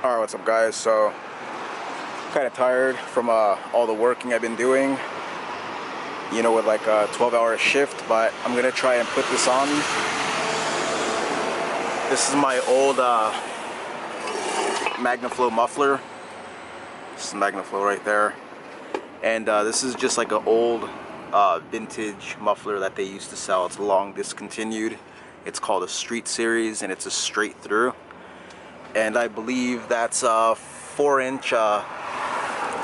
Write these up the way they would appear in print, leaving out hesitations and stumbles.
Alright, what's up guys? So, kind of tired from all the working I've been doing, you know, with like a 12-hour shift, but I'm gonna try and put this on. This is my old MagnaFlow muffler. This is MagnaFlow right there. And this is just like an old vintage muffler that they used to sell. It's long discontinued. It's called a Street Series and it's a straight through. And I believe that's a 4-inch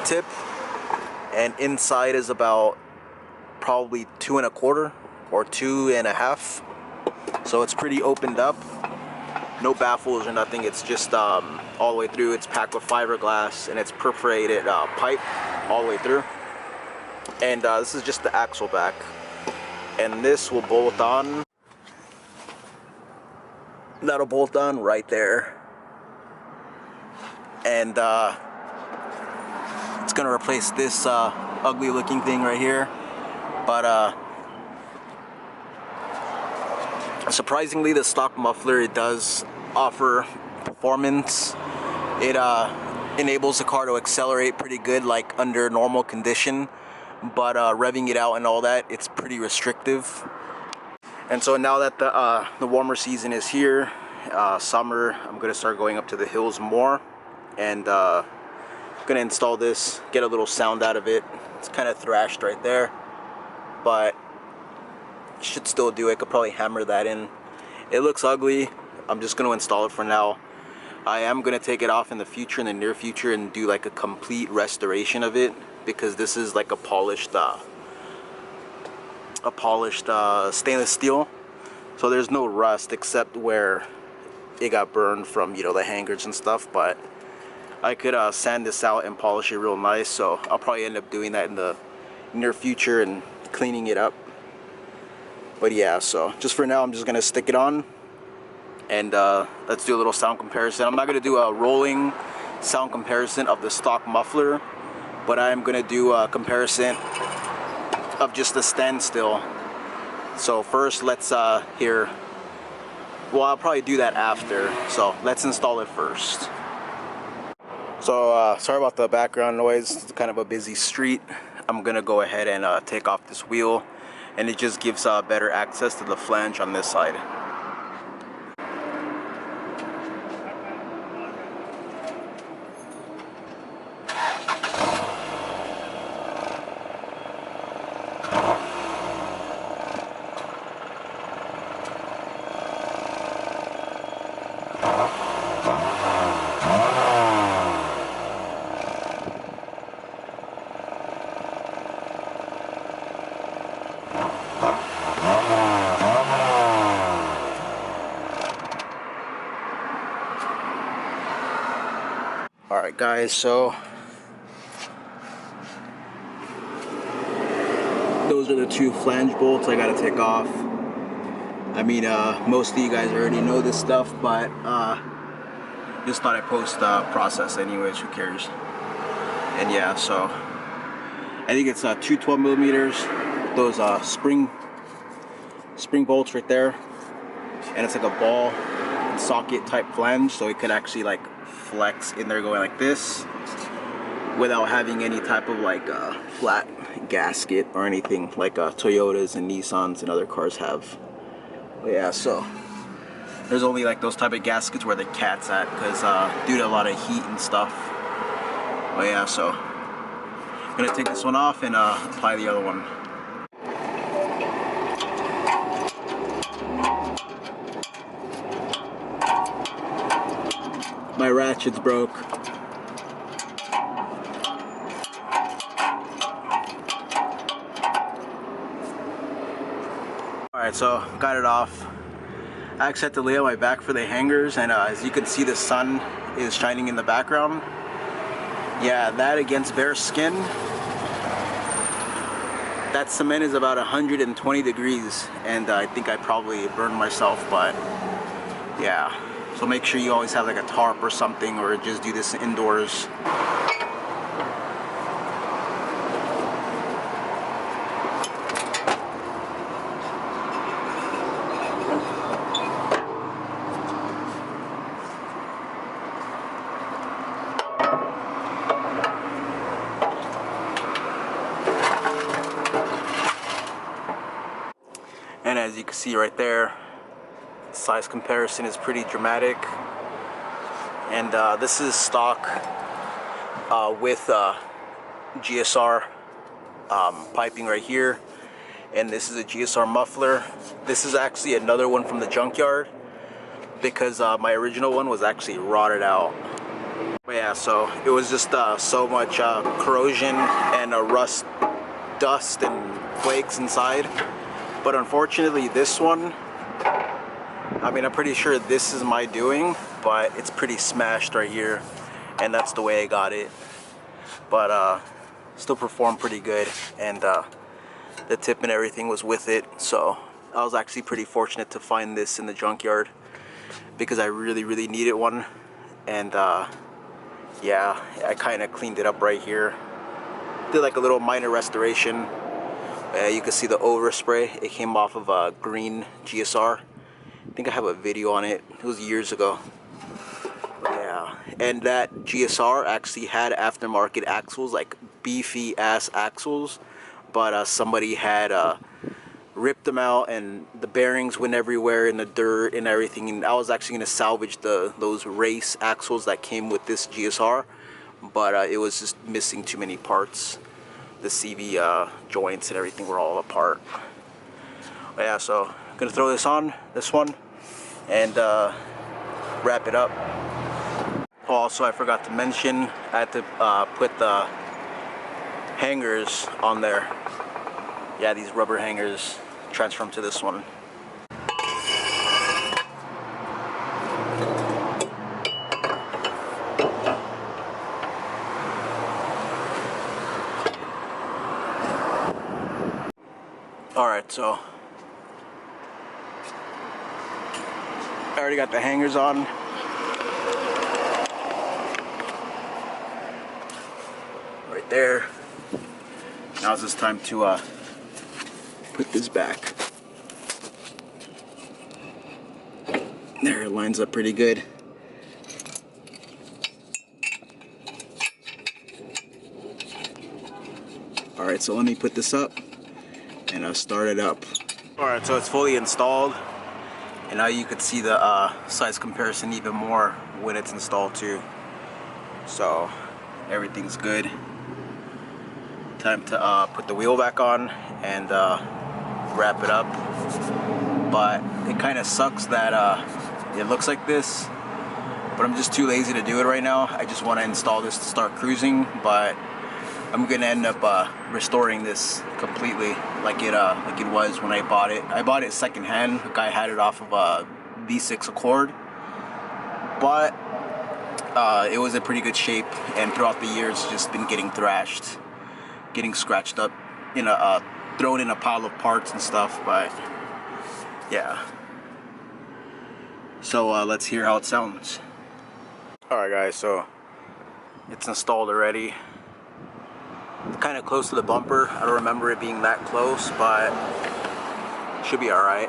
tip, and inside is about probably 2 1/4 or 2 1/2. So it's pretty opened up, no baffles or nothing. It's just all the way through. It's packed with fiberglass and it's perforated pipe all the way through. And this is just the axle back, and this will bolt on. That'll bolt on right there. And it's gonna replace this ugly looking thing right here, but surprisingly the stock muffler, it does offer performance. It enables the car to accelerate pretty good, like under normal condition, but revving it out and all that, it's pretty restrictive. And so now that the warmer season is here, summer, I'm gonna start going up to the hills more. And gonna install this, get a little sound out of it. It's kind of thrashed right there, but should still do it. Could probably hammer that in. It looks ugly. I'm just gonna install it for now. I am gonna take it off in the future, in the near future, and do like a complete restoration of it, because this is like a polished stainless steel. So there's no rust except where it got burned from, you know, the hangers and stuff. But I could sand this out and polish it real nice, so I'll probably end up doing that in the near future and cleaning it up. But yeah, so just for now I'm just gonna stick it on, and let's do a little sound comparison. I'm not gonna do a rolling sound comparison of the stock muffler, but I'm gonna do a comparison of just the standstill. So first let's hear, well, I'll probably do that after, so let's install it first. So sorry about the background noise. It's kind of a busy street. I'm gonna go ahead and take off this wheel, and it just gives better access to the flange on this side. Alright guys, so those are the two flange bolts I gotta take off. I mean, most of you guys already know this stuff, but just thought I'd post process anyways, who cares. And yeah, so I think it's 2 12mm, those spring bolts right there, and it's like a ball and socket type flange, so it could actually like flex in there going like this without having any type of like flat gasket or anything like Toyotas and Nissans and other cars have. But yeah, so there's only like those type of gaskets where the cat's at, because due to a lot of heat and stuff. But yeah, so I'm gonna take this one off and apply the other one. My ratchet's broke. Alright, so got it off. I actually had to lay on my back for the hangers, and as you can see, the sun is shining in the background. Yeah, that against bare skin, that cement is about 120 degrees, and I think I probably burned myself, but yeah. So make sure you always have like a tarp or something, or just do this indoors. you can see right there, size comparison is pretty dramatic. And this is stock with GSR piping right here, and this is a GSR muffler. This is actually another one from the junkyard because my original one was actually rotted out. But yeah, so it was just so much corrosion and rust, dust and flakes inside. But unfortunately this one, I mean, I'm pretty sure this is my doing, but it's pretty smashed right here, and that's the way I got it. But still performed pretty good, and the tip and everything was with it. So I was actually pretty fortunate to find this in the junkyard because I really needed one. And yeah, I kind of cleaned it up right here, did like a little minor restoration. You can see the overspray, it came off of a green GSR. I think I have a video on it, it was years ago. Yeah, and that GSR actually had aftermarket axles, like beefy ass axles, but somebody had ripped them out and the bearings went everywhere in the dirt and everything, and I was actually going to salvage those race axles that came with this GSR, but it was just missing too many parts. The CV joints and everything were all apart. But yeah, so I'm gonna throw this one and wrap it up. Also, I forgot to mention, I had to put the hangers on there. Yeah, these rubber hangers, transfer them to this one. Alright, so I already got the hangers on. Right there. Now it's just time to put this back. There, it lines up pretty good. Alright, so let me put this up and I'll start it up. Alright, so it's fully installed, and now you could see the size comparison even more when it's installed too. So everything's good. Time to put the wheel back on and wrap it up. But it kind of sucks that it looks like this, but I'm just too lazy to do it right now. I just want to install this to start cruising, but I'm gonna end up restoring this completely like it was when I bought it. I bought it secondhand. The guy had it off of a V6 Accord, but it was in pretty good shape, and throughout the years it's just been getting thrashed, getting scratched up, thrown in a pile of parts and stuff. But yeah, so let's hear how it sounds. Alright guys, so it's installed already. Kind of close to the bumper. I don't remember it being that close, but it should be alright.